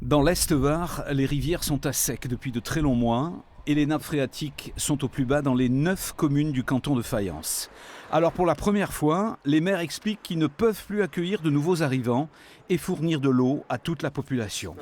Dans l'Est Var, les rivières sont à sec depuis de très longs mois et les nappes phréatiques sont au plus bas dans les 9 communes du canton de Fayence. Alors pour la première fois, les maires expliquent qu'ils ne peuvent plus accueillir de nouveaux arrivants et fournir de l'eau à toute la population.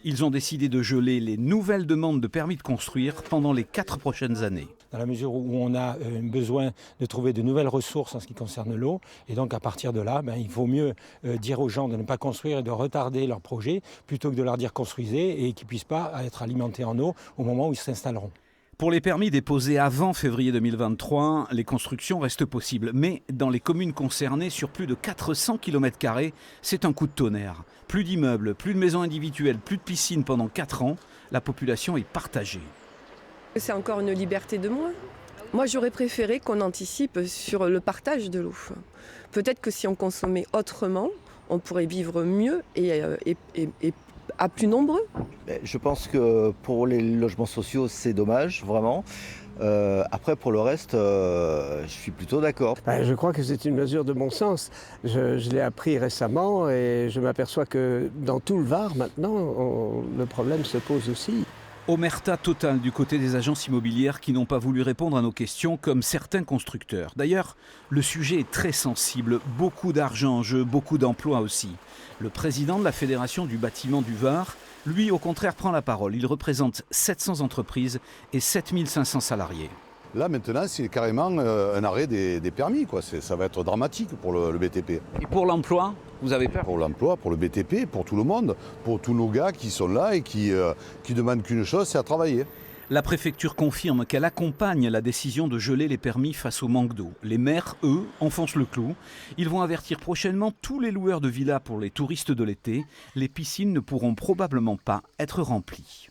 Ils ont décidé de geler les nouvelles demandes de permis de construire pendant les 4 prochaines années. Dans la mesure où on a besoin de trouver de nouvelles ressources en ce qui concerne l'eau. Et donc à partir de là, il vaut mieux dire aux gens de ne pas construire et de retarder leur projet plutôt que de leur dire construisez et qu'ils ne puissent pas être alimentés en eau au moment où ils s'installeront. Pour les permis déposés avant février 2023, les constructions restent possibles. Mais dans les communes concernées, sur plus de 400 km², c'est un coup de tonnerre. Plus d'immeubles, plus de maisons individuelles, plus de piscines pendant 4 ans. La population est partagée. C'est encore une liberté de moins. Moi, j'aurais préféré qu'on anticipe sur le partage de l'eau. Peut-être que si on consommait autrement, on pourrait vivre mieux et à plus nombreux. Je pense que pour les logements sociaux, c'est dommage, vraiment. Après, pour le reste, je suis plutôt d'accord. Je crois que c'est une mesure de bon sens. Je l'ai appris récemment et je m'aperçois que dans tout le Var, maintenant, le problème se pose aussi. Omerta totale du côté des agences immobilières qui n'ont pas voulu répondre à nos questions comme certains constructeurs. D'ailleurs, le sujet est très sensible, beaucoup d'argent en jeu, beaucoup d'emplois aussi. Le président de la Fédération du bâtiment du Var, lui au contraire prend la parole. Il représente 700 entreprises et 7500 salariés. Là maintenant c'est carrément un arrêt des permis, quoi. Ça va être dramatique pour le BTP. Et pour l'emploi, vous avez peur? Pour l'emploi, pour le BTP, pour tout le monde, pour tous nos gars qui sont là et qui demandent qu'une chose, c'est à travailler. La préfecture confirme qu'elle accompagne la décision de geler les permis face au manque d'eau. Les maires, eux, enfoncent le clou. Ils vont avertir prochainement tous les loueurs de villas pour les touristes de l'été. Les piscines ne pourront probablement pas être remplies.